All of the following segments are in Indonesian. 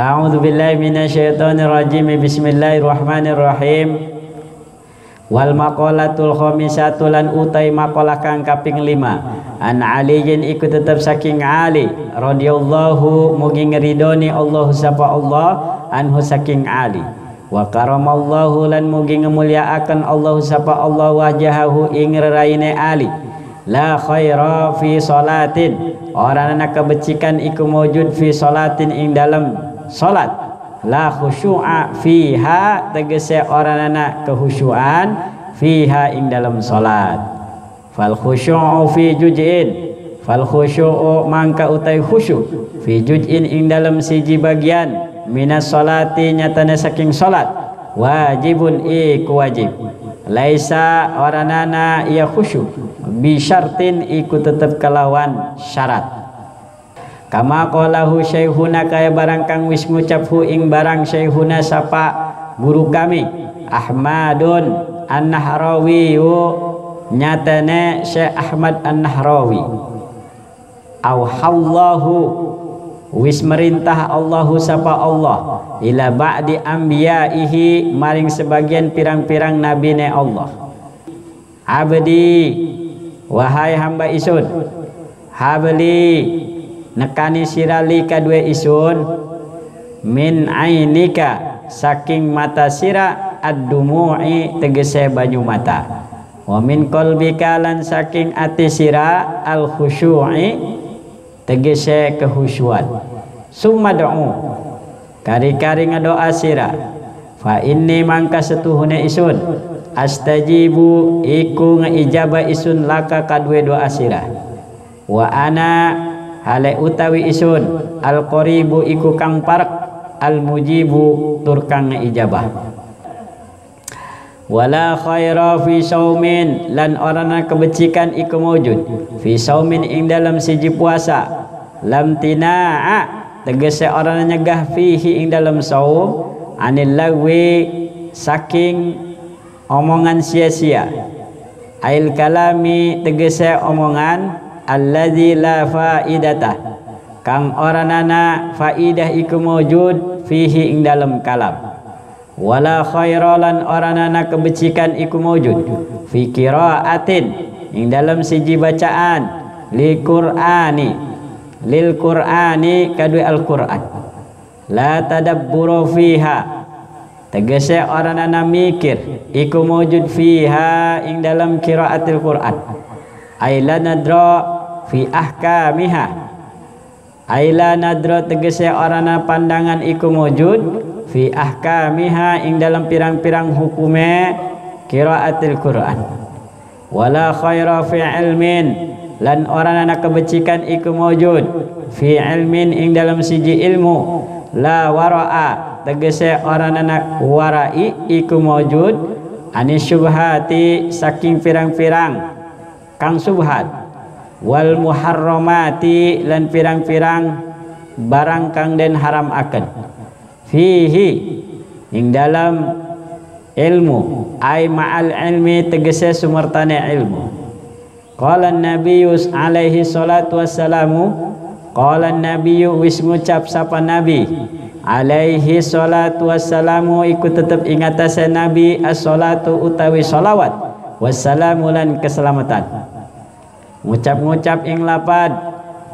A'udzubillahi minasyaitonirrajim. Bismillahirrahmanirrahim. Wal maqalatul khamisatu lan utai maqalah kang kaping 5. An aliyin iku tetep saking Ali radhiyallahu mugi ngridoni Allah sapa Allah anhu saking Ali. Wa karamallahu lan mugi ngemulyaaken Allah sapa Allah wajahahu ing reraine Ali. La khaira fi salatin, orana kebecikan iku mawjud fi salatin ing dalam salat. La khusyu'a fiha, tegese orana kehusyuan fiha ing dalam salat. Fal khusyu'u fi juz'in, fal khusyu'u mangka utai khusyuk fi juz'in ing dalam siji bagian minas salati nyatane saking salat. Wajibun iku wajib. Laisa oranana ia khusyuk bi syartin iku tetep kelawan syarat. Kama qalahu syekhuna kaya barang kang wis ngucaphu ing barang syekhuna sapa guru kami Ahmadun An-Nahrawi, nyatane Syekh Ahmad An-Nahrawi. Auhallahu wis merintah Allahu sapa Allah ila ba'di anbiya'ihi maring sebagian pirang-pirang nabine Allah. Abdi wahai hamba isun, habli nekani sirali kadue isun, min ainika saking mata sira ad-dumu'i tegese banyu mata, wa min qalbika lan saking ati sira al-khusyu'i tegese kehusyuan. Summa do'u kari-kari ngadoa sira, fa inni mangka setuhune isun astajibu iku ngaijabah isun laka kadue doa sira. Wa ana hale utawi isun al-qaribu iku kang parek al-mujibu tur kang ngaijabah. Wala khaira fi saumin lan orana kebecikan iku mawjud fi saumin ing dalam siji puasa. Lam tinaa tegese orana nyegah fihi ing dalam saum anil lagwi saking omongan sia-sia. Ail kalami tegese omongan alladzi la faidata kang oranana faidah iku mawjud fihi ing dalam kalam. Wala khairalan oranana kebecikan iku mawjud fi qiraatin ing dalam siji bacaan li Qur'ani lil Qur'ani kadue Al-Qur'an. La tadabburu fiha tegese oranana mikir iku mawjud fiha ing dalam qiraatil Qur'an. Aila nadra fi ahkamiha, aila nadra tegese orana pandangan iku mawjud fi ahkamiha ing dalam pirang-pirang hukume qiraatil Qur'an. Wala khaira fi ilmin lan orana kebecikan iku mawjud fi ilmin ing dalam siji ilmu. La wara'a tegese orana warai iku mawjud anis syubhati saking pirang-pirang kang subhat. Wal muharramati lan pirang-pirang barang kang den haram akan fihi ing dalam ilmu ay ma'al ilmi tegese sumertane ilmu. Qala an-nabiyyu alaihi salatu wassalamu, qala an-nabiyyu wis ngucap sapa nabi alaihi salatu wassalamu iku tetep ing atase nabi as-salatu utawi sholawat wassalamu lan keselamatan. Ngucap-ngucap ing lapad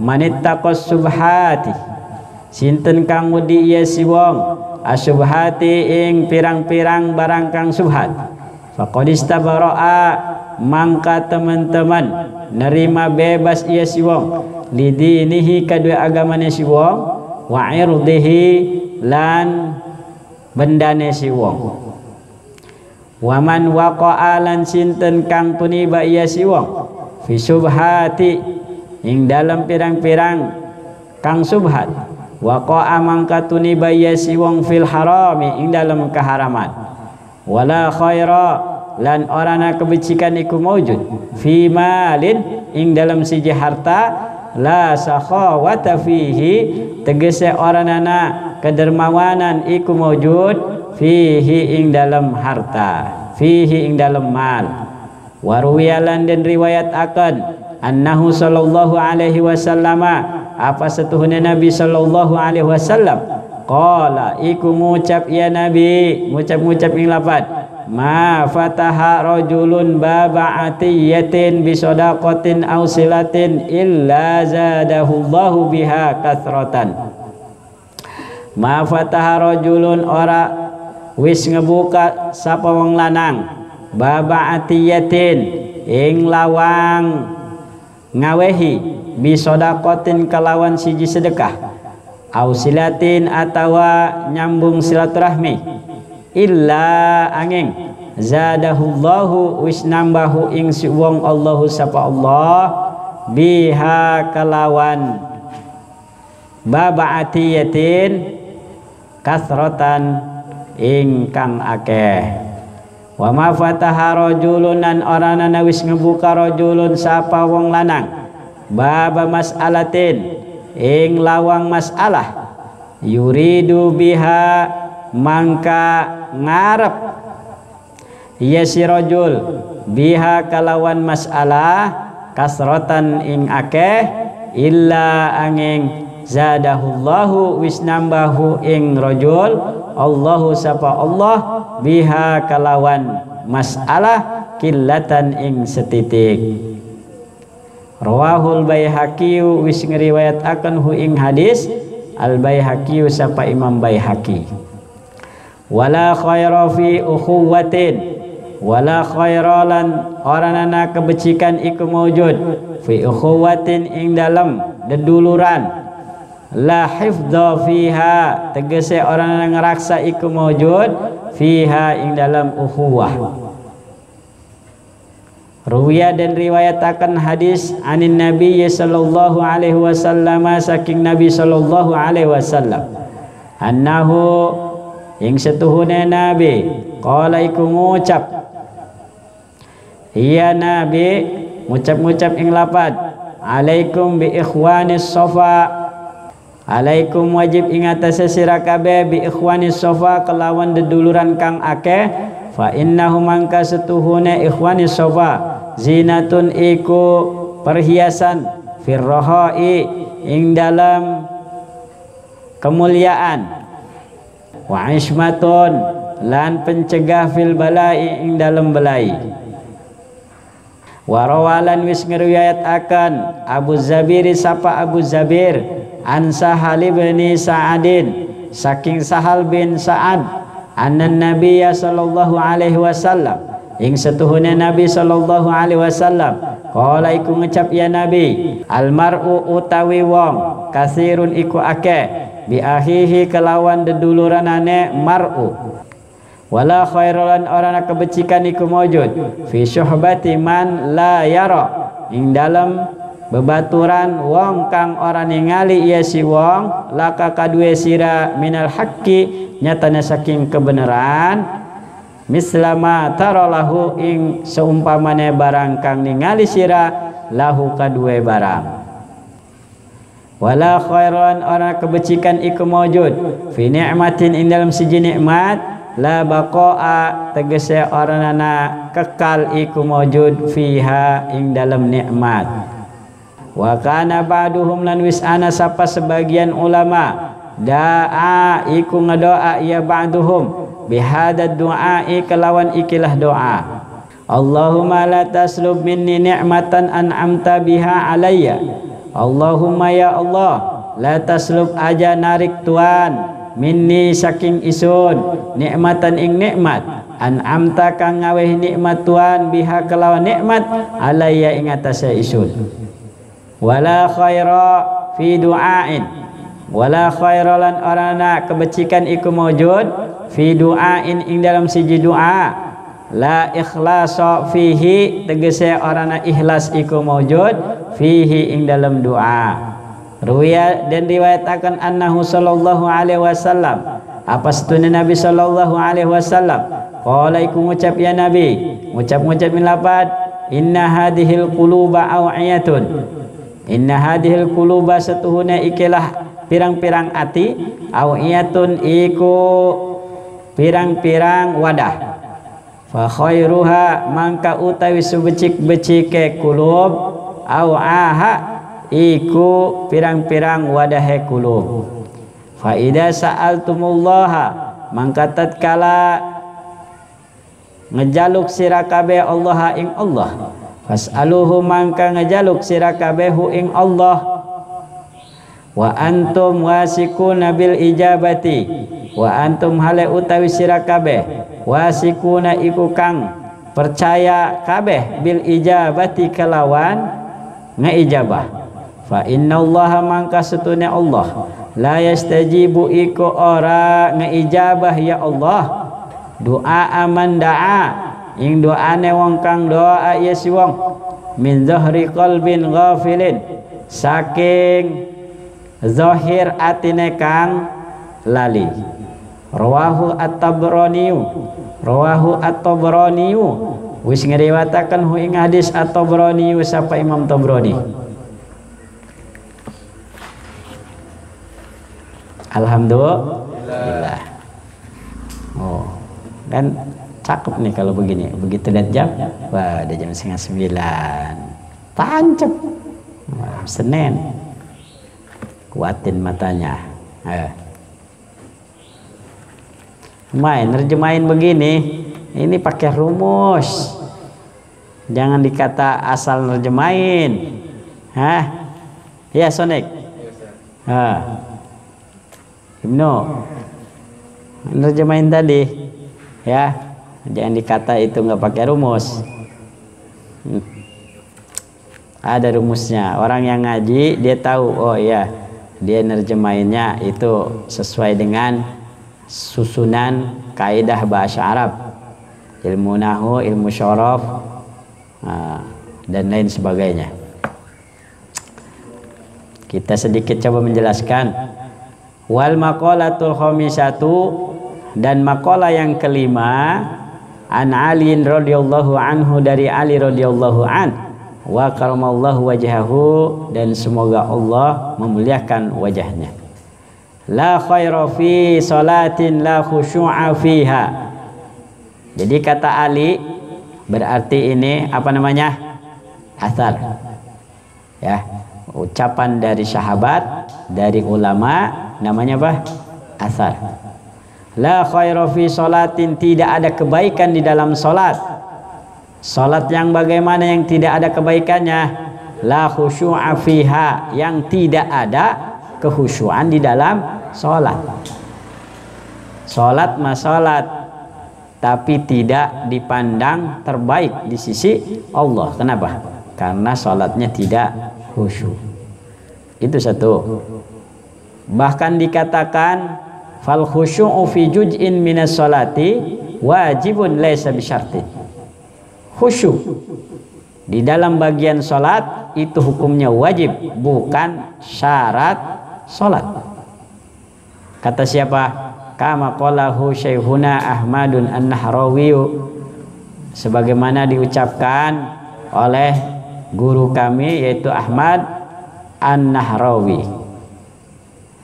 manittaqas subhati sinten kang wedi ieu si wong asubhati ing pirang-pirang barang kang subhat. Faqad istabara'a mangka teman-teman nerima bebas ieu si wong lidinihi kadue agamane si wong wa irdihi lan bendane si wong. Waman waqa'a lan sinten kang tuniba ieu si wong fi subhati ing dalam pirang-pirang kang subhat waqa'a mangka tuniba ieu si wong fil harami ing dalam keharaman. Wala khaira lan orana kebecikan iku mawjud fi malin ing dalam siji harta. La sakhawata fihi tegese oranana kedermawanan iku mawjud fihi ing dalam harta, fihi ing dalam mal. Waruwiyalan dan riwayat akan annahu sallallahu alaihi wasallam apa setuhuna Nabi sallallahu alaihi wasallam qala iku ngucap ya nabi ngucap ing lafaz ma fataha rajulun baba atiyatin bi shadaqatin aw silatin illa zadahu Allahu biha kathratan. Ma fataha rajulun ora wis ngebuka sapa wong lanang baba atiyatin ing lawang ngawehi bi shadaqatin kalawan siji sedekah aw silatin atawa nyambung silaturahmi illa angin zadahullahu wis nambahu ing si wong Allahu sapa Allah biha kalawan babaatiyatin kasrotan ingkang akeh. Wa ma fataha rajulun nan orana wis ngebuka rajulun sapa wong lanang baba mas'alatin ing lawang masalah yuridu biha mangka ngarep iya si rajul biha kalawan masalah kasrotan ing akeh illa angin zadahullahu wis nambahu ing rajul Allahu sapa Allah biha kalawan masalah killatan ing setitik. Rawahul Baihaqi wis ngriwayataken hu ing hadis al Baihaqi sapa Imam Baihaqi. Wala khaira fi ukhuwatin wala khairalan oranana kebecikan iku maujud fi ukhuwatin ing dalam deduluran la hifdha fiha tegese oranana ngeraksa iku maujud fiha ing dalam ukhuwah. Ruwiya dan riwayatakan hadis anin Nabi sallallahu alaihi wasallam saking Nabi sallallahu alaihi wasallam annahu ing setuhune Nabi qala iku ngucap iya Nabi ngucap ing lapad alaikum bi ikhwanis sofa alaikum wajib ing atase sira kabeh bi ikhwanis sofa kelawan deduluran kang akeh fa innahu mangka setuhune ikhwanis sofa zinatun iku perhiasan firrohai ing dalam kemuliaan wa ismatun lan pencegah fil balai ing dalam belai. Wa rawalan wis ngriwayat akan Abu Zabir sapa Abu Zabir an Sahal bin Sa'adin saking Sahal bin Sa'ad anna Nabiyya sallallahu alaihi wasallam ing setuhune Nabi sallallahu alaihi wasallam qala iku ngucap ya Nabi almar'u utawi wong kasirun iku akeh bi akhihi kelawan deduluranane mar'u wala khairan orana kebecikan iku maujud fi syuhbati man la yara ing dalam bebaturan wong kang ora ningali iya si wong laka kadue sira minal haqqi nyatane saking kebenaran mislama taralahu ing seumpamane barang kang ningali sira lahu kadue barang. Wala khairan orang kebecikan iku maujud fi ni'matin ing dalam siji nikmat la baqa'a tegese orangana kekal iku maujud fiha ing dalam nikmat. Wa kana ba'duhum lan wis ana sapa sebagian ulama da'a iku ngedoa ya ba'duhum bihadad du'a'i kelawan ikilah doa Allahumma la taslub minni ni'matan an'amta biha alayya Allahumma ya Allah la taslub aja narik Tuhan minni saking isun nikmatan ing nikmat an'amta kang ngaweh nikmat Tuhan biha kelawan nikmat alayya ing atase isun wala khaira fi du'ain wala khairalan orana kebecikan iku maujud fi du'ain ing dalam siji doa la ikhlasa fihi tegese orana ikhlas iku maujud fihi ing dalam doa. Ruwiya dan riwayatakan annahu sallallahu alaihi wasallam apa setune Nabi sallallahu alaihi wasallam qala iku ngucap ya Nabi ngucap min lapad inna hadhil quluba aw'iyatun inna hadhil quluba setuhuna ikilah pirang-pirang ati aw'iyatun iku pirang-pirang wadah fa khairuha mangka utawi subecik-becike kulub au aha iku pirang-pirang wadahe kulub Fa idza sa'altumullaha mangka tatkala ngejaluk sira kabeh Allah ing Allah, fas'aluhu mangka ngejaluk sira kabeh ing Allah, wa antum wasikuna bil ijabati, wa antum hale utawi sira kabeh wasikuna iku kang percaya kabeh bil ijabati kelawan ngeijabah. Fa innallaha mangka setune Allah la yastajibu iku ora ngeijabah ya Allah doa aman da'a ing doane wong kang doa ya si wong min zahri qalbin ghafilin saking zahir atine kang lali. Rawahu at-Tabrani, rawahu at-Tabrani, wis ngriwataken hu ing hadis at-Tabrani sapa Imam Tabrani. Alhamdulillah. Oh, dan cakep nih kalau begini. Begitu lihat jam, wah udah jam 8:30. Tancap. Senin. Kuatin matanya. Nerjemahin begini, ini pakai rumus. Jangan dikata asal nerjemahin. Ya Sonek. Ibnu, nerjemahin tadi, ya, jangan dikata itu nggak pakai rumus. Ada rumusnya. Orang yang ngaji dia tahu, oh iya, dia nerjemahinnya itu sesuai dengan susunan kaidah bahasa Arab, ilmu nahwu, ilmu syaraf, dan lain sebagainya. Kita sedikit coba menjelaskan. Wal maqalatul khamisatu, dan maqalah yang kelima, an Ali radhiyallahu anhu, dari Ali radhiyallahu an, wa karamallahu wajhahu, dan semoga Allah memuliakan wajahnya. La khaira fi salatin la khusyu'a fiha. Jadi kata Ali berarti ini apa namanya? Athar. Ya, ucapan dari sahabat, dari ulama, namanya apa? Athar. La khaira fi salatin, tidak ada kebaikan di dalam salat. Salat yang bagaimana yang tidak ada kebaikannya? La khusyu'a fiha, yang tidak ada kekhusyuan di dalam salat. Salat mah salat, tapi tidak dipandang terbaik di sisi Allah. Kenapa? Karena salatnya tidak khusyuk. Itu satu. Bahkan dikatakan fal khusyu'u fi juz'in minas salati wajibun laisa bisyartin. Khusyuk di dalam bagian salat itu hukumnya wajib, bukan syarat salat. Kata siapa? Kama qalahu Syekhuna Ahmadun An-Nahrawi, sebagaimana diucapkan oleh guru kami yaitu Ahmad An-Nahrawi.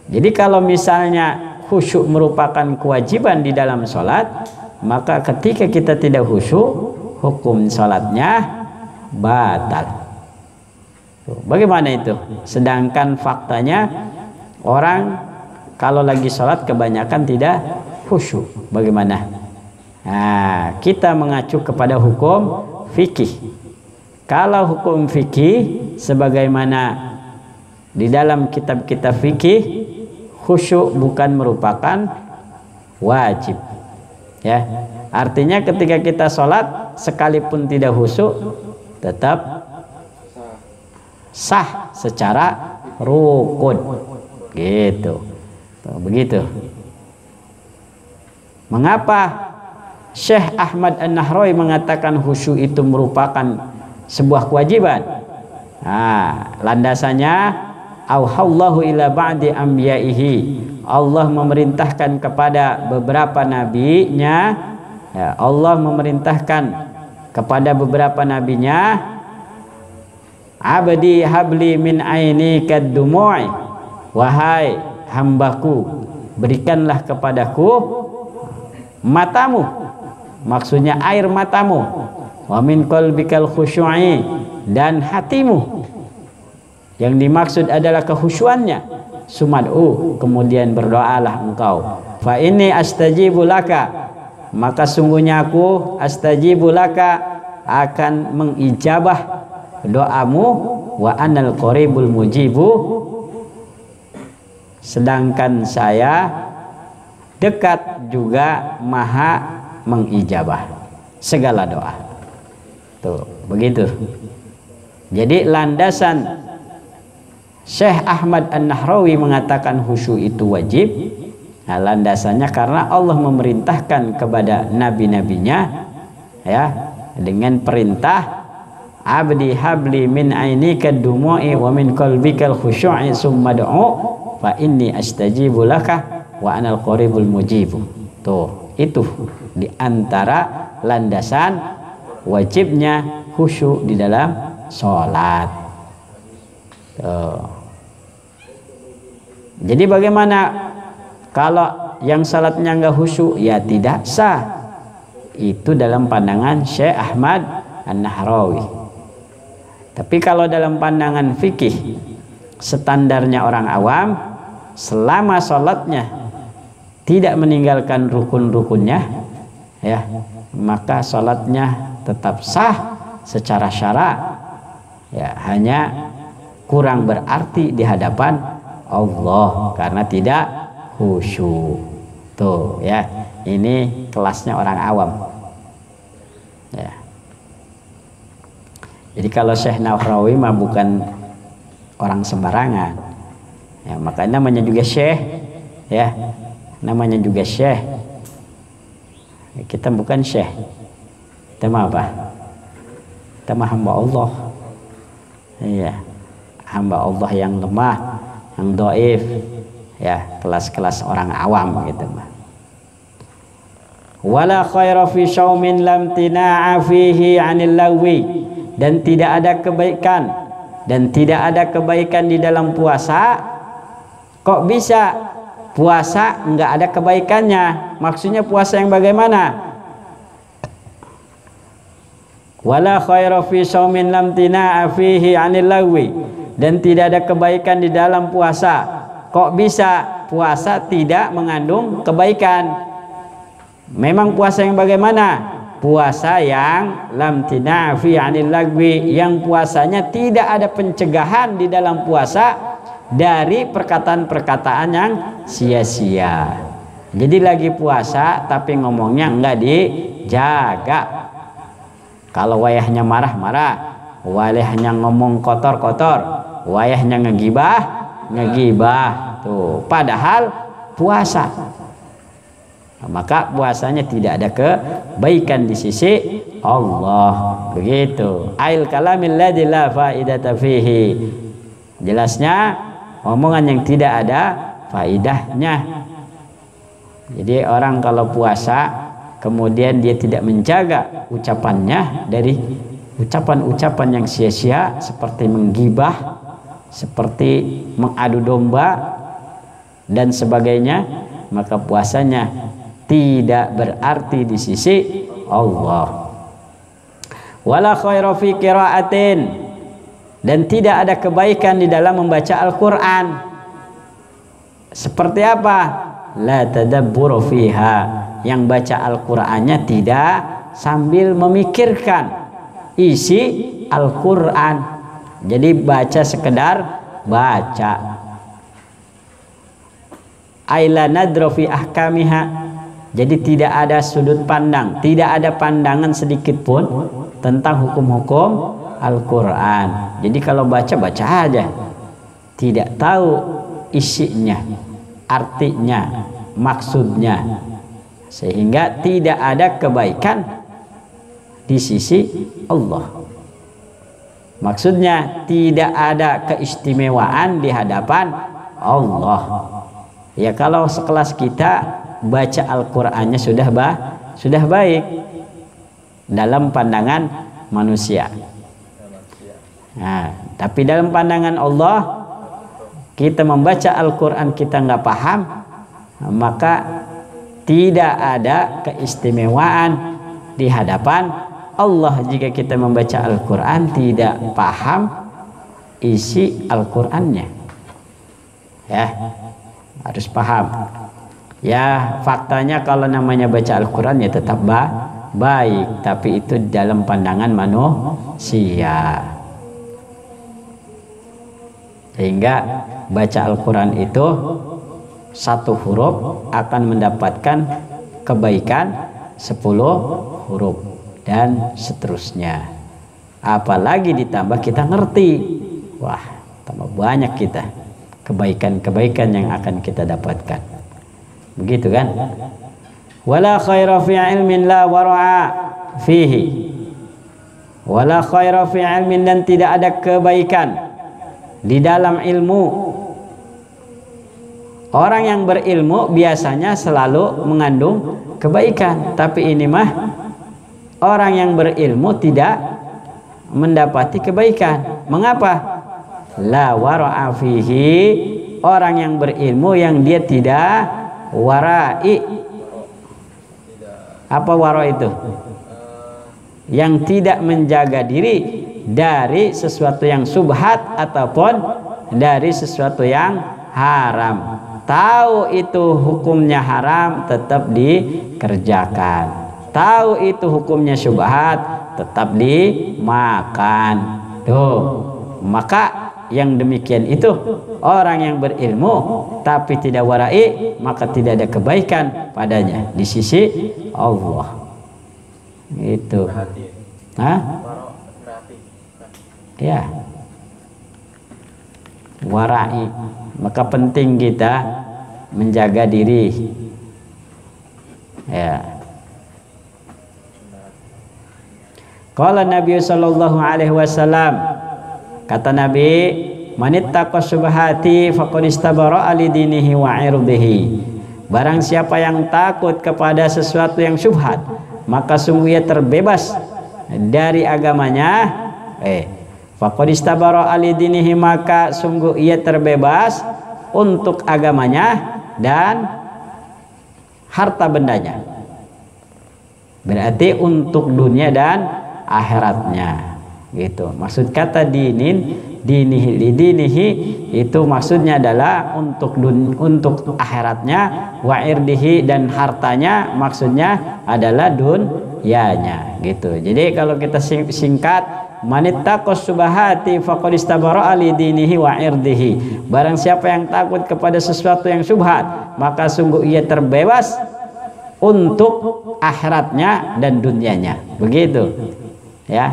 Jadi kalau misalnya khusyuk merupakan kewajiban di dalam sholat, maka ketika kita tidak khusyuk, hukum sholatnya batal. Bagaimana itu? Sedangkan faktanya orang kalau lagi sholat kebanyakan tidak khusyuk. Bagaimana? Nah, kita mengacu kepada hukum fikih. Kalau hukum fikih sebagaimana di dalam kitab-kitab fikih, khusyuk bukan merupakan wajib. Ya, artinya ketika kita sholat sekalipun tidak khusyuk tetap sah secara rukun. Gitu. Begitu. Mengapa Syekh Ahmad An-Nahrawi mengatakan khusyuk itu merupakan sebuah kewajiban? Nah, landasannya auhallahu ila ba'di anbiya'ihi, Allah memerintahkan kepada beberapa nabinya, ya, Allah memerintahkan kepada beberapa nabinya, abdi habli min aini kaddumu'i, wahai hambaku berikanlah kepadaku matamu, maksudnya air matamu, wa min qalbikal khusyu'i, dan hatimu. Yang dimaksud adalah kekhusyuannya. sumad'u, kemudian berdoalah engkau. Fa inni astajibu laka, maka sungguhnya aku astajibu laka, akan mengijabah doamu. Wa anal qaribul mujibu, sedangkan saya dekat juga maha mengijabah segala doa. Tuh, begitu. Jadi landasan Syekh Ahmad An-Nahrawi mengatakan khusyuk itu wajib. Nah, landasannya karena Allah memerintahkan kepada nabi-nabinya ya dengan perintah abdi habli min ainika dumu'i wa min qalbikal khusyu'i summa du'u fa inni astajibu laka wa anal qaribul mujibu. Tuh, itu di antara landasan wajibnya khusyuk di dalam sholat. Tuh. Jadi bagaimana kalau yang salatnya nggak khusyuk? Ya tidak sah. Itu dalam pandangan Syekh Ahmad An-Nahrawi. Tapi kalau dalam pandangan fikih, standarnya orang awam, selama sholatnya tidak meninggalkan rukun-rukunnya, ya, maka sholatnya tetap sah secara syara. Ya, hanya kurang berarti di hadapan Allah karena tidak khusyuk. Tuh, ya, ini kelasnya orang awam. Ya. Jadi kalau Syekh Nahrawi mah bukan orang sembarangan. Ya, makanya namanya juga Syekh, ya. Namanya juga Syekh. Kita bukan Syekh. Kita mah apa? Kita mah hamba Allah. Iya. Hamba Allah yang lemah, yang dhaif. Ya, kelas-kelas orang awam gitu mah. Wala khaira fi syaumin lam tina'a fihi 'anil lagwi, dan tidak ada kebaikan di dalam puasa. Kok bisa puasa enggak ada kebaikannya? Maksudnya puasa yang bagaimana? Wala khaira fi syaumin lam tina'a fihi 'anil lagwi, dan tidak ada kebaikan di dalam puasa. Kok bisa puasa tidak mengandung kebaikan? Memang puasa yang bagaimana? Puasa yang lam tinafi 'anil lagwi, yang puasanya tidak ada pencegahan di dalam puasa dari perkataan-perkataan yang sia-sia. Jadi lagi puasa tapi ngomongnya enggak dijaga. Kalau wayahnya marah-marah, wayahnya ngomong kotor-kotor, wayahnya ngegibah. Tuh, padahal puasa. Maka puasanya tidak ada kebaikan di sisi Allah. Begitu. Ail kalamil ladzi la faidata fihi. Jelasnya omongan yang tidak ada faidahnya. Jadi orang kalau puasa kemudian dia tidak menjaga ucapannya dari ucapan-ucapan yang sia-sia seperti menggibah, seperti mengadu domba dan sebagainya, maka puasanya tidak berarti di sisi Allah. Wala khaira fi qiraatin, dan tidak ada kebaikan di dalam membaca Al-Qur'an. Seperti apa? La tadabburu fiha, yang baca Al-Qur'annya tidak sambil memikirkan isi Al-Qur'an. Jadi baca sekedar baca. Aila nadra fi ahkamiha, jadi tidak ada sudut pandang, tidak ada pandangan sedikit pun tentang hukum-hukum Al-Quran. Jadi kalau baca aja, tidak tahu isinya, artinya, maksudnya, sehingga tidak ada kebaikan di sisi Allah. Maksudnya tidak ada keistimewaan di hadapan Allah. Ya, kalau sekelas kita baca Al-Qur'annya sudah baik dalam pandangan manusia. Nah, tapi dalam pandangan Allah, kita membaca Al-Qur'an kita nggak paham, maka tidak ada keistimewaan di hadapan Allah jika kita membaca Al-Qur'an tidak paham isi Al-Qur'annya. Ya, harus paham. Ya, faktanya kalau namanya baca Al-Quran ya tetap baik, tapi itu dalam pandangan manusia. Sehingga baca Al-Quran itu satu huruf akan mendapatkan kebaikan 10 huruf dan seterusnya. Apalagi ditambah kita ngerti, wah tambah banyak kita kebaikan-kebaikan yang akan kita dapatkan. Begitu kan? Wala khaira fi ilmin la wara'a fihi. Wala khaira fi ilmin, dan tidak ada kebaikan di dalam ilmu. Orang yang berilmu biasanya selalu mengandung kebaikan, tapi ini mah orang yang berilmu tidak mendapati kebaikan. Mengapa? La wara'a fihi, orang yang berilmu yang dia tidak wara'i. Apa wara' itu? Yang tidak menjaga diri dari sesuatu yang subhat ataupun dari sesuatu yang haram. Tahu itu hukumnya haram, tetap dikerjakan. Tahu itu hukumnya syubhat, tetap dimakan. Tuh, maka yang demikian itu orang yang berilmu tapi tidak wara'i, maka tidak ada kebaikan padanya di sisi Allah. Itu. Hah? Ya. Wara'i, maka penting kita menjaga diri. Ya. Qala Nabi sallallahu alaihi wasallam, kata Nabi, manittaqa syubhati faqad istabara li dinihi wa irdihi. Barang siapa yang takut kepada sesuatu yang syubhat, maka sungguh ia terbebas dari agamanya. Faqad istabara li dinihi, maka sungguh ia terbebas untuk agamanya dan harta bendanya. Berarti untuk dunia dan akhiratnya. Gitu. Maksud kata dinihi itu maksudnya adalah untuk akhiratnya, wa irdihi, dan hartanya maksudnya adalah dunyanya. Gitu. Jadi kalau kita singkat, manittaqas subahati faqad istabara li dinihi wa irdihi. Barang siapa yang takut kepada sesuatu yang syubhat, maka sungguh ia terbebas untuk akhiratnya dan dunianya. Begitu. Ya.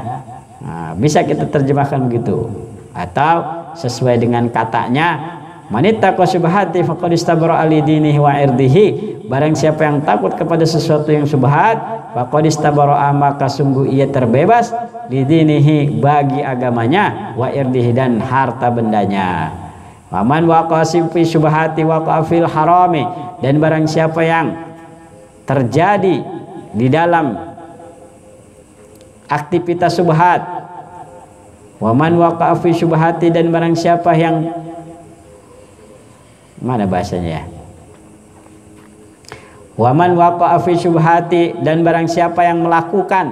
Nah, bisa kita terjemahkan begitu, atau sesuai dengan katanya, manittaqas subahati faqad istabara li dinihi wa irdihi. Barang siapa yang takut kepada sesuatu yang syubhat, faqad istabara, maka sungguh ia terbebas li dinihi, bagi agamanya, wa irdihi, dan harta bendanya. Waman waqa'a fi syubhati waqa'a fil harami, dan barang siapa yang terjadi di dalam aktivitas subhat, waman waqa'a fi syubhati, dan barang siapa yang, mana bahasanya ya, waman waqa'a fi syubhati, dan barang siapa yang melakukan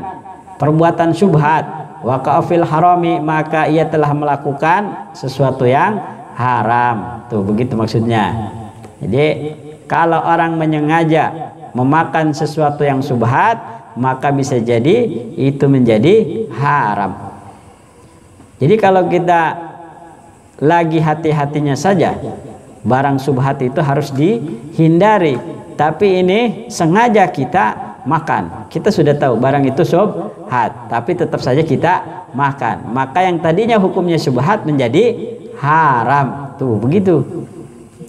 perbuatan syubhat, waqa'a fil harami, maka ia telah melakukan sesuatu yang haram. Tuh, begitu maksudnya. Jadi kalau orang menyengaja memakan sesuatu yang syubhat, maka bisa jadi itu menjadi haram. Jadi kalau kita lagi hati-hatinya saja, barang syubhat itu harus dihindari. Tapi ini sengaja kita makan. Kita sudah tahu barang itu syubhat, tapi tetap saja kita makan. Maka yang tadinya hukumnya syubhat menjadi haram. Tuh, begitu.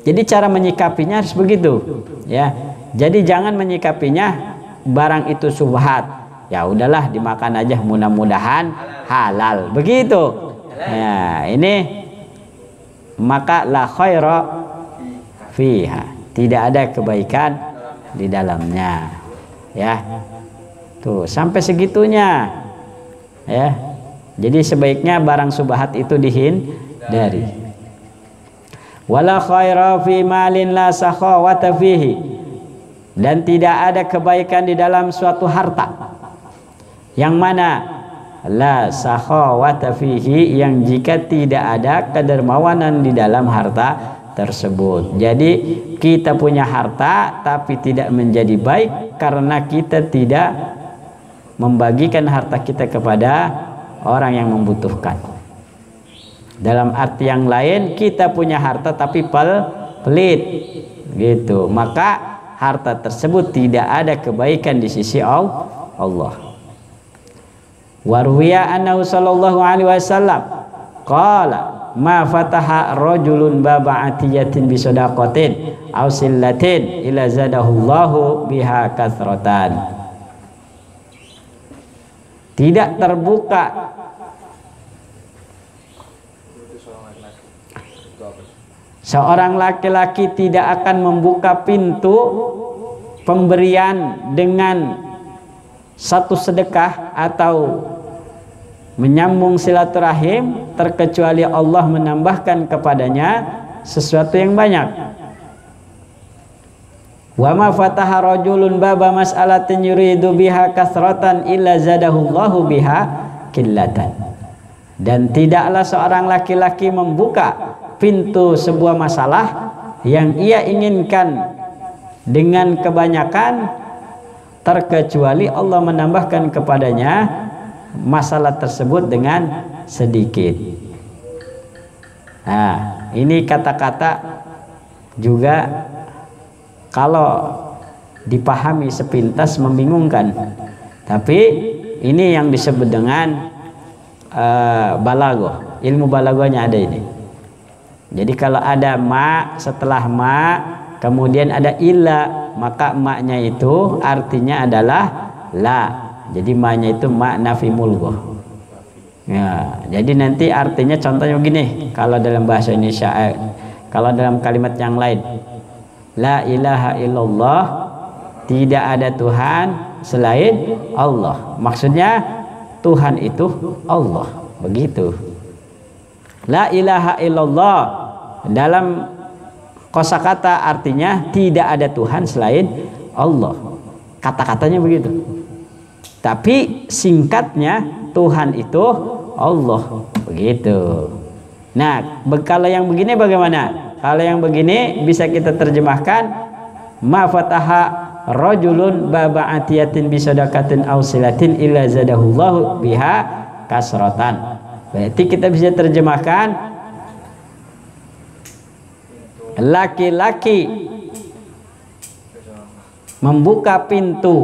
Jadi cara menyikapinya harus begitu. Ya. Jadi jangan menyikapinya barang itu syubhat, ya udahlah dimakan aja, mudah-mudahan halal, begitu. Ya, ini maka la khaira fiha, tidak ada kebaikan di dalamnya. Ya, tuh sampai segitunya. Ya, jadi sebaiknya barang syubhat itu dihindari. Wala khaira fi malin la sakhawata fihi, dan tidak ada kebaikan di dalam suatu harta yang mana la sakhawata fihi, yang jika tidak ada kedermawanan di dalam harta tersebut. Jadi kita punya harta tapi tidak menjadi baik karena kita tidak membagikan harta kita kepada orang yang membutuhkan. Dalam arti yang lain, kita punya harta tapi pelit gitu, maka harta tersebut tidak ada kebaikan di sisi Allah. Warwiya annahu sallallahu alaihi wasallam qala ma fataha rajulun baba atiyatin bi sadaqatin aw sillatin ila zadahullahu biha kathratan. Tidak terbuka seorang laki-laki tidak akan membuka pintu pemberian dengan satu sedekah atau menyambung silaturahim terkecuali Allah menambahkan kepadanya sesuatu yang banyak. Wa ma fataha rajulun baba mas'alatin yuridu biha kathratan illa zadahullahu biha qillatan. Dan tidaklah seorang laki-laki membuka pintu sebuah masalah yang ia inginkan dengan kebanyakan terkecuali Allah menambahkan kepadanya masalah tersebut dengan sedikit. Nah, ini kata-kata juga kalau dipahami sepintas membingungkan, tapi ini yang disebut dengan balaghah. Ilmu balaghahnya ada ini. Jadi kalau ada ma setelah ma kemudian ada illa, maka maknya itu artinya adalah la. Jadi ma-nya itu ma nafi mulghah. Ya, jadi nanti artinya contohnya begini kalau dalam bahasa Indonesia, kalau dalam kalimat yang lain, la ilaha illallah, tidak ada Tuhan selain Allah. Maksudnya Tuhan itu Allah, begitu. La ilaha illallah dalam kosakata artinya tidak ada Tuhan selain Allah. Kata-katanya begitu. Tapi singkatnya Tuhan itu Allah, begitu. Nah, kalau yang begini bagaimana? Kalau yang begini bisa kita terjemahkan ma fataha rajulun baba atiyatin bi sadaqatin aw silatin illa zadahullahu biha kasratan. Berarti kita bisa terjemahkan laki-laki membuka pintu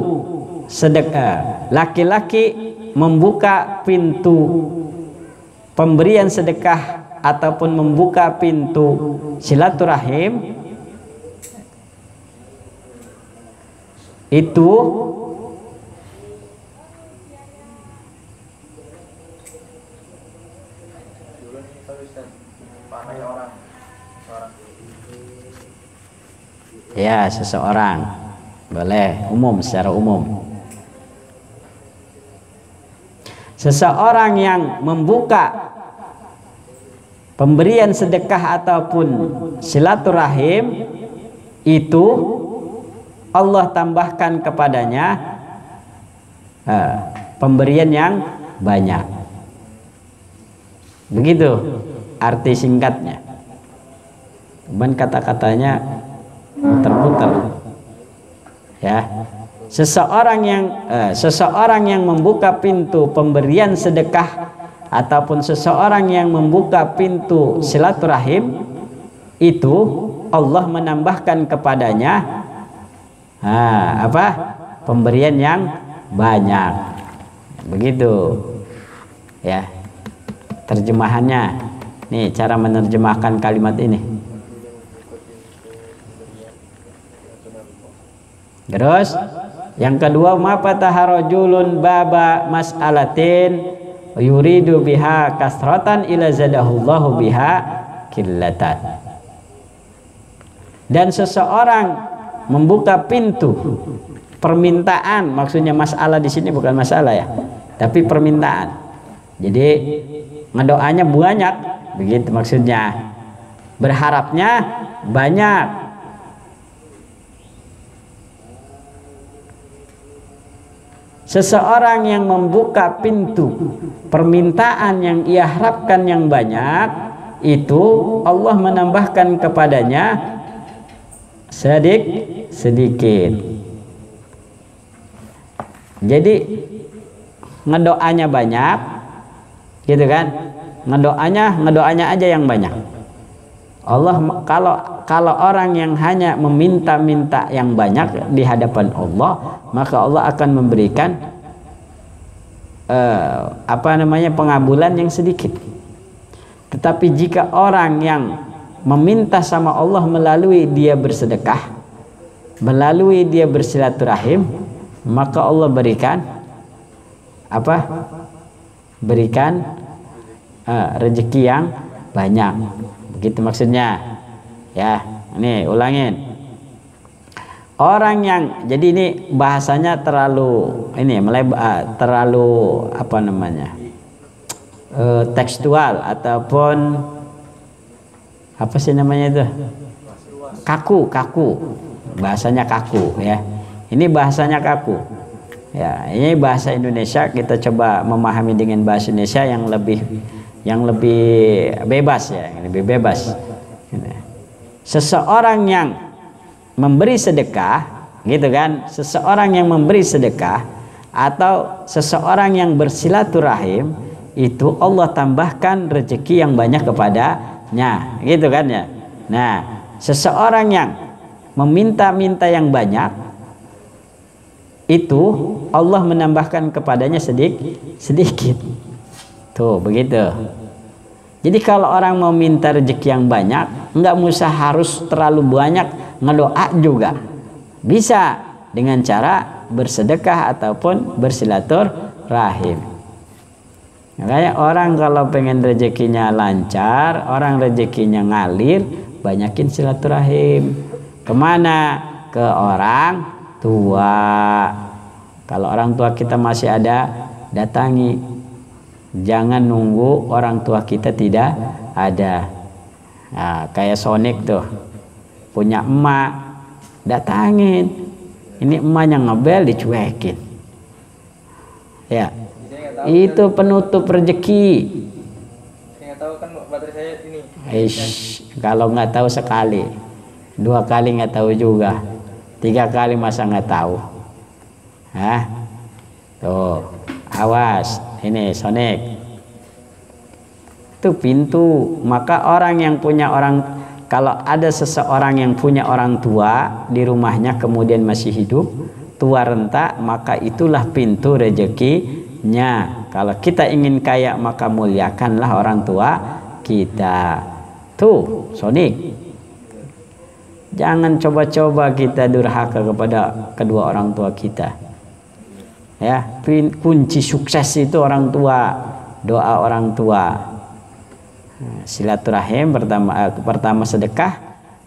sedekah, laki-laki membuka pintu pemberian sedekah ataupun membuka pintu silaturahim itu ya seseorang, boleh umum, secara umum. Seseorang yang membuka pemberian sedekah ataupun silaturahim itu Allah tambahkan kepadanya pemberian yang banyak. Begitu arti singkatnya. Dan kata-katanya muter-muter. Ya. Seseorang yang membuka pintu pemberian sedekah ataupun seseorang yang membuka pintu silaturahim itu Allah menambahkan kepadanya pemberian yang banyak. Begitu ya terjemahannya. Nih cara menerjemahkan kalimat ini. Terus yang kedua, ma fataha rajulun baba mas'alatin yuridu biha kasratan ila zadahullahu biha qillatan. Dan seseorang membuka pintu permintaan, maksudnya masalah di sini bukan masalah ya, tapi permintaan. Jadi ngedoanya banyak, begitu maksudnya. Berharapnya banyak. Seseorang yang membuka pintu permintaan yang ia harapkan yang banyak itu Allah menambahkan kepadanya sedikit. Jadi ngedoanya banyak, gitu kan? Ngedoanya aja yang banyak. Allah kalau orang yang hanya meminta-minta yang banyak di hadapan Allah, maka Allah akan memberikan pengabulan yang sedikit. Tetapi jika orang yang meminta sama Allah melalui dia bersedekah, melalui dia bersilaturahim, maka Allah berikan rezeki yang banyak. Begitu maksudnya. Ya, ini ulangin. Orang yang, jadi ini bahasanya terlalu tekstual ataupun apa sih namanya itu? Kaku. Bahasanya kaku ya. Ini bahasanya kaku. Ya, ini bahasa Indonesia, kita coba memahami dengan bahasa Indonesia yang lebih bebas ya, yang lebih bebas. Seseorang yang memberi sedekah, gitu kan? Seseorang yang memberi sedekah atau seseorang yang bersilaturahim, itu Allah tambahkan rezeki yang banyak kepadanya, gitu kan ya. Nah, seseorang yang meminta-minta yang banyak, itu Allah menambahkan kepadanya sedikit. Tuh begitu. Jadi kalau orang mau minta rezeki yang banyak, nggak usah harus terlalu banyak ngedoa juga. Bisa dengan cara bersedekah ataupun bersilaturahim. Makanya orang kalau pengen rezekinya lancar, orang rezekinya ngalir, banyakin silaturahim. Kemana? Ke orang tua. Kalau orang tua kita masih ada, datangi. Jangan nunggu orang tua kita tidak ada. Nah, kayak Sonic tuh, punya emak, datangin. Ini emaknya ngebel, dicuekin. Ya, itu penutup rezeki. Nggak tahu kan baterai saya ini. Kalau nggak tahu sekali, 2 kali nggak tahu juga, 3 kali masa nggak tahu. Tuh, awas, ini Sonic. Itu pintu. Maka orang yang punya kalau ada seseorang yang punya orang tua di rumahnya kemudian masih hidup, tua renta, maka itulah pintu rezekinya. Kalau kita ingin kaya, maka muliakanlah orang tua kita. Tuh, Sonic. Jangan coba-coba kita durhaka kepada kedua orang tua kita. Ya, kunci sukses itu orang tua, doa orang tua. Silaturahim pertama sedekah.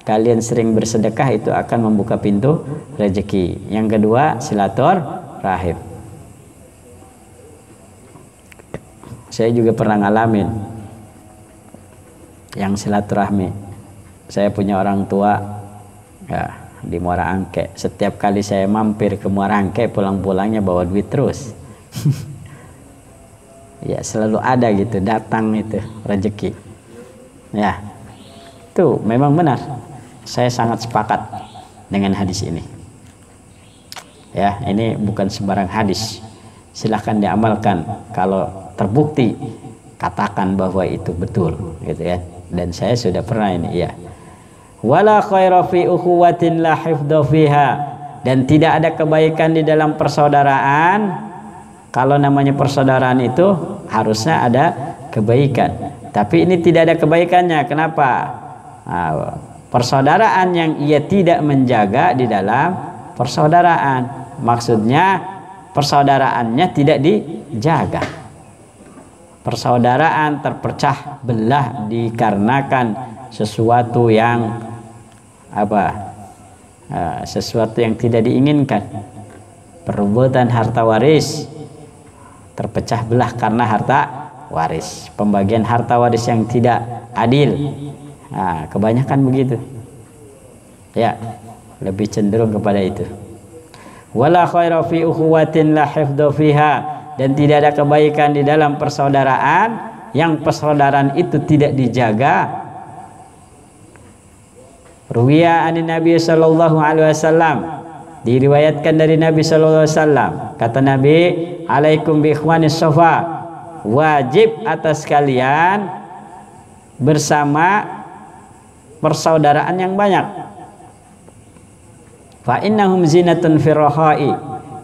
Kalian sering bersedekah, itu akan membuka pintu rezeki. Yang kedua silaturahim. Saya juga pernah ngalamin yang silaturahmi. Saya punya orang tua ya, di Muara Angke. Setiap kali saya mampir ke Muara Angke, pulang-pulangnya bawa duit terus. Ya, selalu ada gitu, datang itu rezeki. Ya, itu memang benar. Saya sangat sepakat dengan hadis ini. Ya, ini bukan sembarang hadis. Silahkan diamalkan. Kalau terbukti, katakan bahwa itu betul, gitu ya. Dan saya sudah pernah ini, ya. Wala khaira fi ukhuwatin la hifdha fiha, dan tidak ada kebaikan di dalam persaudaraan. Kalau namanya persaudaraan itu harusnya ada kebaikan, tapi ini tidak ada kebaikannya. Kenapa? Persaudaraan yang ia tidak menjaga di dalam persaudaraan, maksudnya persaudaraannya tidak dijaga. Persaudaraan terpecah belah dikarenakan sesuatu yang sesuatu yang tidak diinginkan. Perebutan harta waris, terpecah belah karena harta waris, pembagian harta waris yang tidak adil. Kebanyakan begitu. Ya, lebih cenderung kepada itu. Wala khaira fi ukhuwatin la hifdha fiha, dan tidak ada kebaikan di dalam persaudaraan yang persaudaraan itu tidak dijaga Ruwiya anin Nabi sallallahu alaihi wasallam, diriwayatkan dari Nabi sallallahu alaihi wasallam, kata Nabi, alaikum bi ikhwanis shafa, wajib atas kalian bersama persaudaraan yang banyak. Fa innahum zinatun firrohai,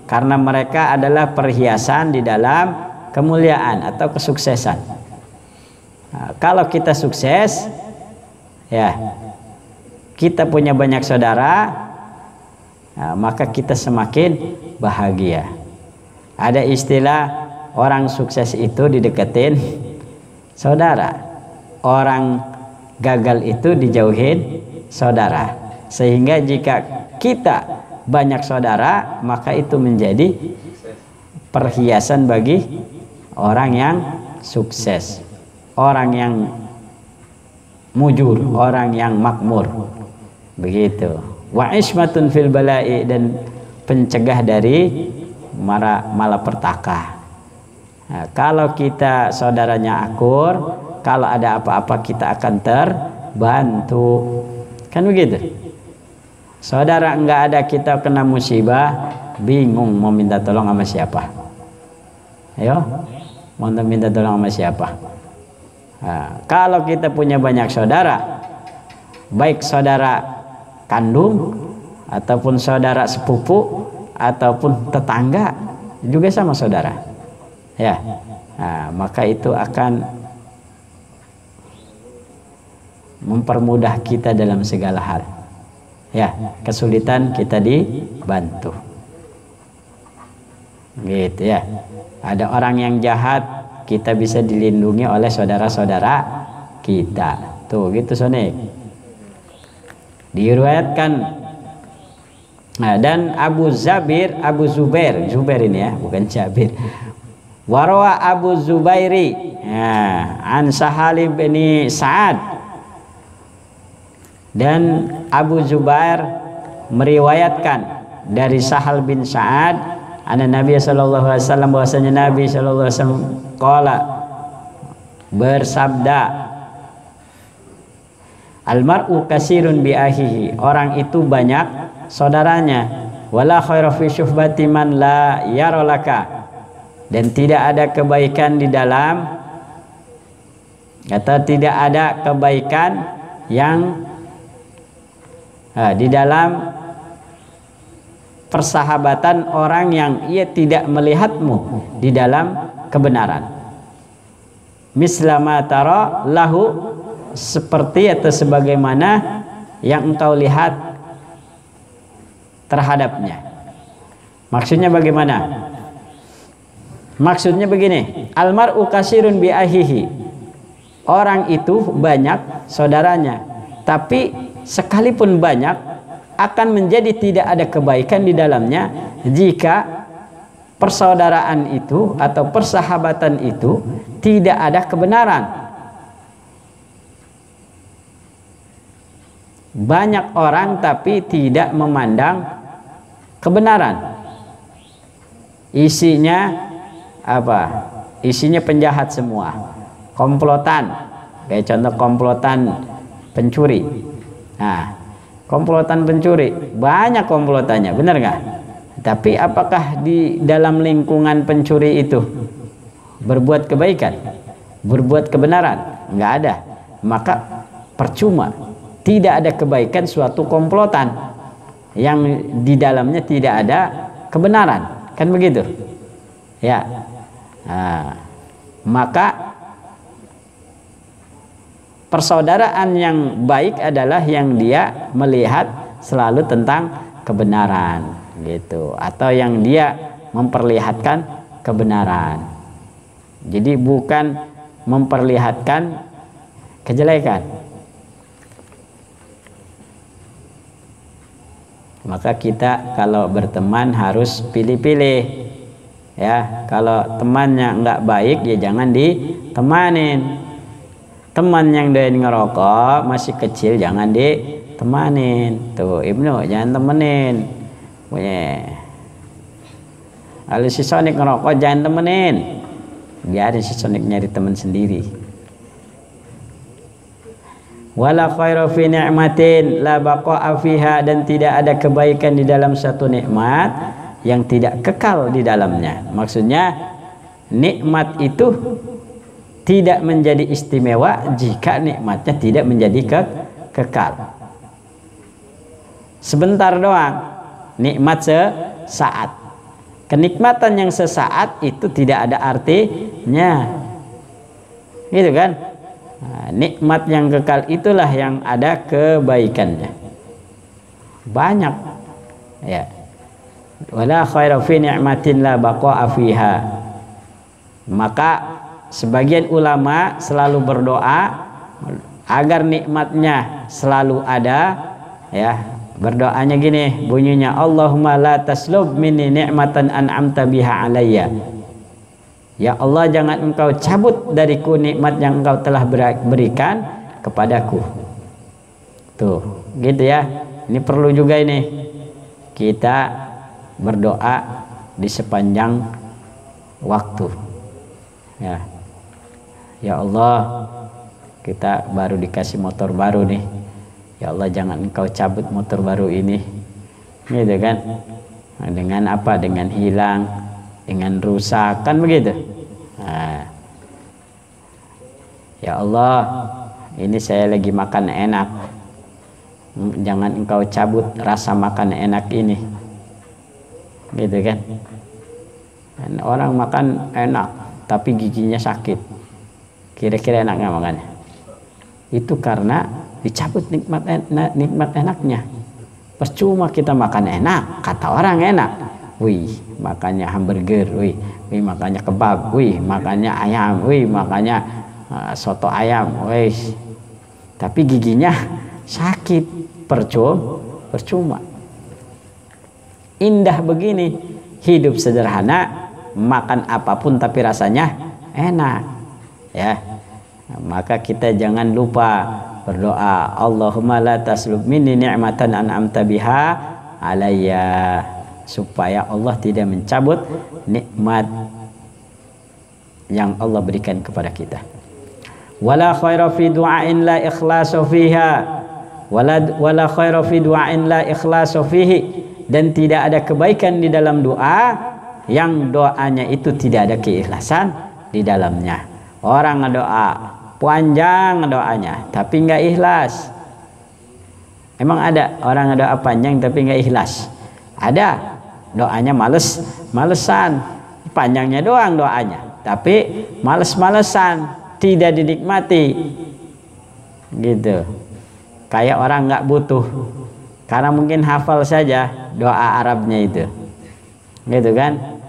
karena mereka adalah perhiasan di dalam kemuliaan atau kesuksesan. Nah, kalau kita sukses, ya, kita punya banyak saudara, nah, maka kita semakin bahagia. Ada istilah orang sukses itu dideketin saudara, orang gagal itu dijauhin saudara. Sehingga jika kita banyak saudara, maka itu menjadi perhiasan bagi orang yang sukses, orang yang mujur, orang yang makmur. Begitu. Wa ismatun fil bala'i, dan pencegah dari malapetaka. Nah, kalau kita saudaranya akur, kalau ada apa-apa kita akan terbantu. Kan begitu? Saudara enggak ada, kita kena musibah, bingung mau minta tolong sama siapa. Ayo, mau minta tolong sama siapa? Nah, kalau kita punya banyak saudara, baik saudara kandung ataupun saudara sepupu ataupun tetangga, juga sama saudara, ya. Nah, maka itu akan mempermudah kita dalam segala hal, ya. Kesulitan kita dibantu, gitu ya. Ada orang yang jahat, kita bisa dilindungi oleh saudara-saudara kita, tuh gitu Sonik. Diriwayatkan, nah, dan Abu Zubair ini ya, bukan Jabir. Warwa Abu Zubairi, ya, an Sahal bin Sa'ad, dan Abu Zubair meriwayatkan dari Sahal bin Sa'ad, anna Nabi sallallahu alaihi wasallam, bahwasanya Nabi sallallahu alaihi wasallam qala, bersabda, almar'u kasirun bi ahihi, orang itu banyak saudaranya, wala khaira fi syuhbati man la yaralaka, dan tidak ada kebaikan di dalam, atau tidak ada kebaikan yang di dalam persahabatan orang yang ia tidak melihatmu di dalam kebenaran. Mislama tara lahu, seperti atau sebagaimana yang engkau lihat terhadapnya. Maksudnya bagaimana? Maksudnya begini, almar'u kasirun bi ahihi, orang itu banyak saudaranya, tapi sekalipun banyak akan menjadi tidak ada kebaikan di dalamnya jika persaudaraan itu atau persahabatan itu tidak ada kebenaran. Banyak orang tapi tidak memandang kebenaran. Isinya apa? Isinya penjahat semua, komplotan. Kayak contoh komplotan pencuri. Nah, komplotan pencuri banyak komplotannya, benar nggak? Tapi apakah di dalam lingkungan pencuri itu berbuat kebaikan, berbuat kebenaran? Nggak ada. Maka percuma. Tidak ada kebaikan suatu komplotan yang di dalamnya tidak ada kebenaran, kan begitu? Ya. Nah, maka persaudaraan yang baik adalah yang dia melihat selalu tentang kebenaran, gitu, atau yang dia memperlihatkan kebenaran. Jadi bukan memperlihatkan kejelekan. Maka kita kalau berteman harus pilih-pilih, ya. Kalau temannya nggak baik, ya jangan ditemanin. Teman yang doyan ngerokok masih kecil jangan ditemanin. Tuh Ibnu, jangan temenin. Kalau si Sonik ngerokok jangan temenin, biarin si Sonik nyari teman sendiri. Wala khaira fi ni'matin la baqa'a fiha, dan tidak ada kebaikan di dalam satu nikmat yang tidak kekal di dalamnya. Maksudnya nikmat itu tidak menjadi istimewa jika nikmatnya tidak menjadi kekal. Sebentar doang, nikmat sesaat. Kenikmatan yang sesaat itu tidak ada artinya, gitu kan? Nah, nikmat yang kekal itulah yang ada kebaikannya. Banyak, ya. Wala khaira fi ni'matin la baqa'a fiha. Maka sebagian ulama selalu berdoa agar nikmatnya selalu ada, ya. Berdoanya gini bunyinya, Allahumma la taslub minni ni'matan an'amta biha alayya. Ya Allah, jangan engkau cabut dariku nikmat yang engkau telah berikan kepadaku. Tuh, gitu ya. Ini perlu juga ini kita berdoa di sepanjang waktu. Ya. Ya Allah, kita baru dikasih motor baru nih. Ya Allah, jangan engkau cabut motor baru ini, gitu kan? Nah, dengan apa? Dengan hilang, dengan rusak, kan begitu? Nah, ya Allah, ini saya lagi makan enak, jangan engkau cabut rasa makan enak ini, gitu kan? Dan orang makan enak tapi giginya sakit, kira-kira enak nggak makannya? Itu karena dicabut nikmat enaknya. Percuma kita makan enak, kata orang enak. Wih, makannya hamburger, wih makannya kebab, wih makannya ayam, wih makannya soto ayam, wih. Tapi giginya sakit, percuma. Indah begini, hidup sederhana, makan apapun tapi rasanya enak, ya. Maka kita jangan lupa berdoa, Allahumma la taslub minni ni'matan an'amta biha alayya, supaya Allah tidak mencabut nikmat yang Allah berikan kepada kita. Wala khaira fi du'ain la ikhlasu fiha, wala khaira fi du'ain la ikhlasu fihi, dan tidak ada kebaikan di dalam doa yang doanya itu tidak ada keikhlasan di dalamnya. Orang ngedoa panjang doanya tapi nggak ikhlas. Emang ada orang ngedoa panjang tapi nggak ikhlas? Ada. Doanya malesan, panjangnya doang doanya, tapi males-malesan, tidak dinikmati, gitu. Kayak orang nggak butuh, karena mungkin hafal saja doa Arabnya itu, gitu kan?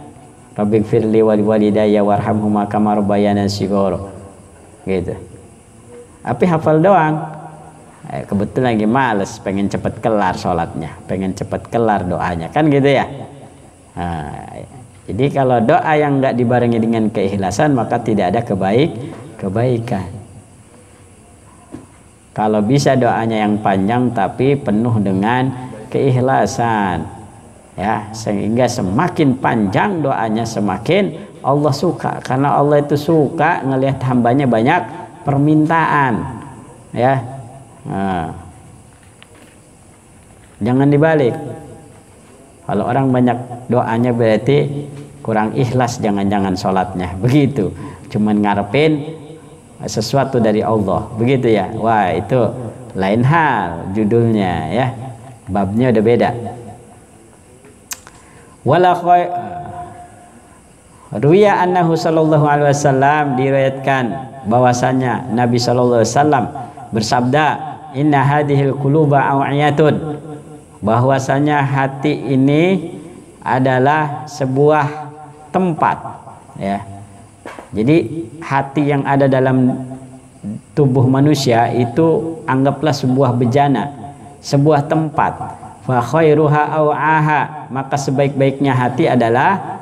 Rabbighfirli wa liwalidayya warhamhuma kama rabbayana shighara, gitu. Tapi hafal doang. Kebetulan lagi males, pengen cepet kelar sholatnya, pengen cepet kelar doanya, kan gitu ya. Nah, jadi kalau doa yang nggak dibarengi dengan keikhlasan maka tidak ada kebaikan. Kalau bisa doanya yang panjang tapi penuh dengan keikhlasan, ya, sehingga semakin panjang doanya semakin Allah suka, karena Allah itu suka ngelihat hambanya banyak permintaan, ya. Nah, jangan dibalik. Kalau orang banyak doanya berarti kurang ikhlas, jangan-jangan sholatnya, begitu. Cuman ngarepin sesuatu dari Allah, begitu ya. Wah, itu lain hal judulnya, ya. Babnya udah beda. Wala khair Ruya annahu sallallahu alaihi wasallam, diriwayatkan bahwasanya Nabi sallallahu alaihi wasallam bersabda, inna hadhil quluba aw'iyatun, bahwasanya hati ini adalah sebuah tempat, ya. Jadi hati yang ada dalam tubuh manusia itu anggaplah sebuah bejana, sebuah tempat. Fa khairuha aw'aha, maka sebaik-baiknya hati adalah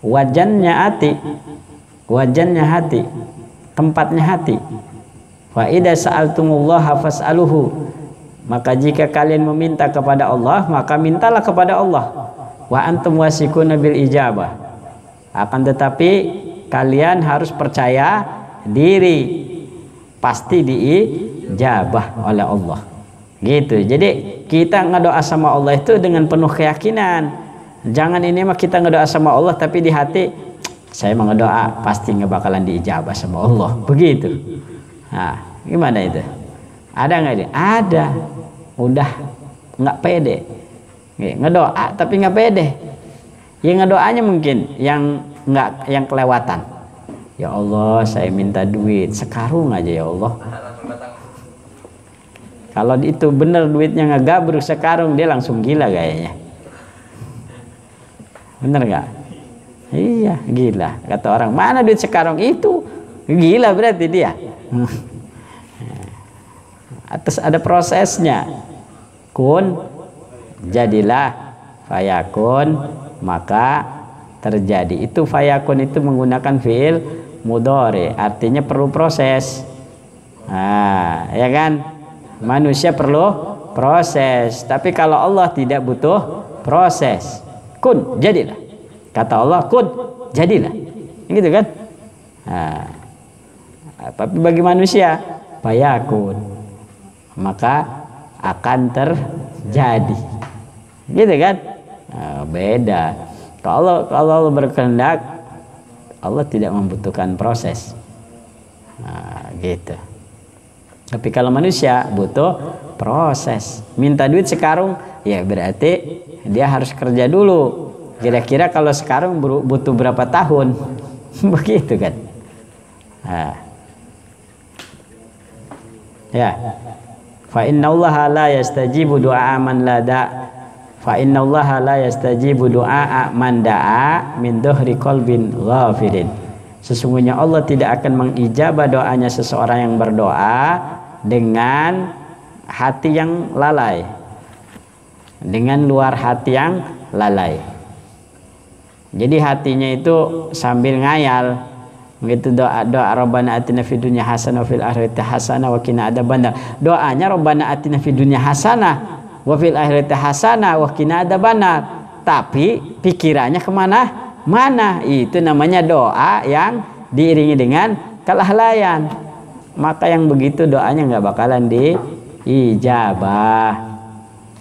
wajannya hati, tempatnya hati. Fa idza sa'altumullaha fas'aluhu, maka jika kalian meminta kepada Allah maka mintalah kepada Allah. Wa antum wasiquna bil ijabah, akan tetapi kalian harus percaya diri pasti diijabah oleh Allah. Gitu. Jadi kita ngedoa sama Allah itu dengan penuh keyakinan. Jangan ini mah kita ngedoa sama Allah tapi di hati saya mau ngedoa pasti nggak bakalan diijabah sama Allah. Begitu. Nah, gimana itu? Ada nggak ini? Ada. Udah nggak pede. Ngedoa tapi nggak pede. Ya ngedoanya mungkin yang kelewatan. Ya Allah, saya minta duit sekarung aja ya Allah. Kalau itu bener duitnya ngegabruk sekarung, dia langsung gila kayaknya. Bener nggak? Iya, gila. Kata orang, mana duit sekarung itu? Gila berarti dia. Atas ada prosesnya. Kun, jadilah. Fayakun, maka terjadi. Itu fayakun itu menggunakan fiil mudhari, artinya perlu proses. Nah, ya kan? Manusia perlu proses, tapi kalau Allah tidak butuh proses. Kun, jadilah. Kata Allah, kun, jadilah. Gitu kan? Nah, tapi bagi manusia, fayakun, maka akan terjadi. Gitu kan? Nah, beda. Kalau Allah berkehendak, Allah tidak membutuhkan proses. Nah, gitu. Tapi kalau manusia butuh proses. Minta duit sekarung, ya berarti dia harus kerja dulu. Kira-kira kalau sekarang butuh berapa tahun? Begitu kan? Nah. Ya. Fa innallaha la yastajibu du'a man la da. Fa innallaha la yastajibu du'a man da'a min dhuhri qalbin ghafilin. Sesungguhnya Allah tidak akan mengijabah doanya seseorang yang berdoa dengan hati yang lalai, dengan luar hati yang lalai. Jadi hatinya itu sambil ngayal, begitu doa Rabbana atina fid dunya hasanah wa fil akhirati hasanah wa qina adzabannar. Doanya Rabbana atina fid dunya hasanah wa fil akhirati hasanah wa qina adzabannar. Tapi pikirannya kemana? Mana? Itu namanya doa yang diiringi dengan kelalaian. Maka yang begitu doanya nggak bakalan diijabah.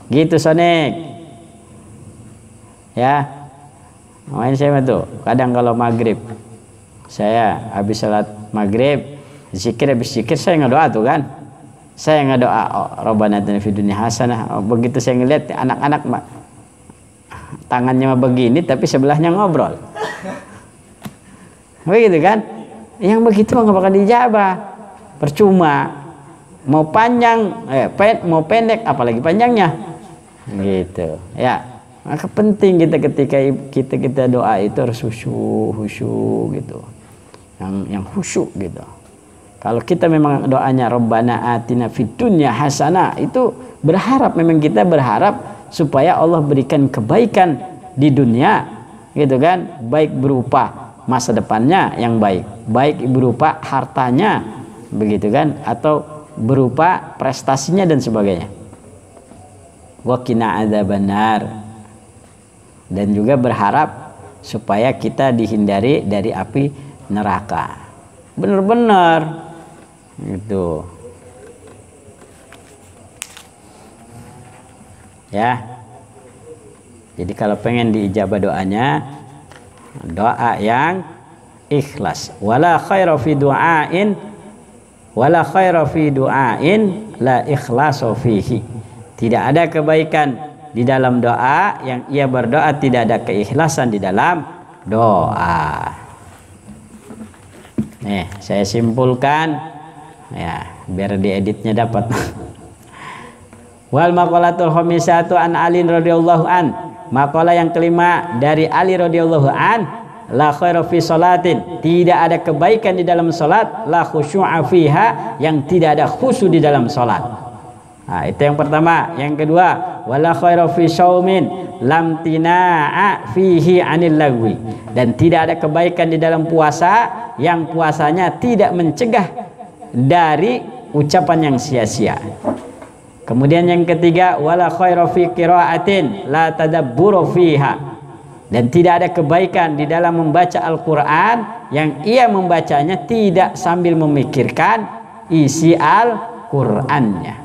Gitu Sonik. Ya. Main saya tuh. Kadang kalau maghrib, saya habis salat maghrib, zikir habis zikir saya ngedoa tuh kan. Saya ngedoa, oh, Rabbana atina fid dunya hasanah. Begitu saya ngeliat anak-anak tangannya begini tapi sebelahnya ngobrol. Begitu kan? Yang begitu nggak bakal dijabah. Percuma. Mau panjang, mau pendek, apalagi panjangnya. Gitu. Ya. Maka penting kita ketika kita doa itu harus khusyuk gitu. Yang khusyuk gitu. Kalau kita memang doanya Rabbana atina fid dunya hasanah, itu berharap, memang kita berharap supaya Allah berikan kebaikan di dunia, gitu kan, baik berupa masa depannya yang baik, baik berupa hartanya, begitu kan, atau berupa prestasinya dan sebagainya. Wa qina adzabannar, dan juga berharap supaya kita dihindari dari api neraka. Benar-benar gitu. Ya. Jadi kalau pengen diijabah doanya, doa yang ikhlas. Wala khaira fi du'ain la ikhlasu fihi. Tidak ada kebaikan di dalam doa yang ia berdoa tidak ada keikhlasan di dalam doa. Nih, saya simpulkan ya, biar dieditnya dapat. Wal maqalatul khamisatu an Ali radhiyallahu an. Maqalah yang kelima dari Ali radhiyallahu an, la khairu fi salatin, tidak ada kebaikan di dalam salat, la khusyu'a fiha, yang tidak ada khusyuk di dalam salat. Nah, itu yang pertama. Yang kedua, wala khairu fi shaumin lam tina'a fihi 'anil lagwi, dan tidak ada kebaikan di dalam puasa yang puasanya tidak mencegah dari ucapan yang sia-sia. Kemudian yang ketiga, wala khairu fi qiraatin la tadabburu fiha, dan tidak ada kebaikan di dalam membaca Al-Qur'an yang ia membacanya tidak sambil memikirkan isi Qur'annya.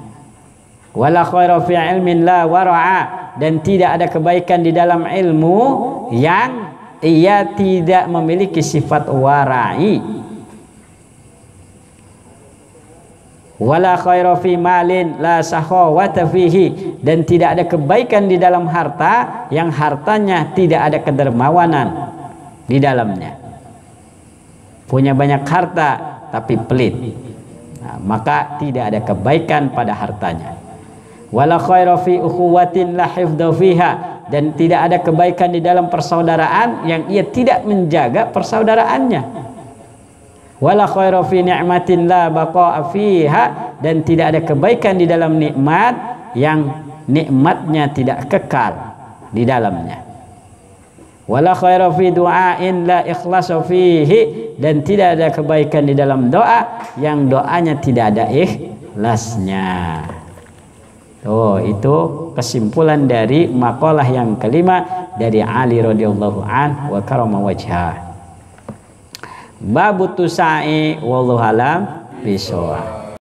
Wala khaira fi ilmin la wara'a, dan tidak ada kebaikan di dalam ilmu yang ia tidak memiliki sifat wara'i. Wala khaira fi malin la sakhawata fihi, dan tidak ada kebaikan di dalam harta yang hartanya tidak ada kedermawanan di dalamnya. Punya banyak harta tapi pelit, nah, maka tidak ada kebaikan pada hartanya. Wala khaira fi ukhuwatin la hifdha fiha, dan tidak ada kebaikan di dalam persaudaraan yang ia tidak menjaga persaudaraannya. Wala khaira fi ni'matin la baqa'a fiha, dan tidak ada kebaikan di dalam nikmat yang nikmatnya tidak kekal di dalamnya. Wala khaira fi du'ain la ikhlasa fihi, dan tidak ada kebaikan di dalam doa yang doanya tidak ada ikhlasnya. Oh, itu kesimpulan dari makalah yang kelima dari Ali radhiyallahu an wa karama wajhah. Babu tusa'i wallahu alam bisawab.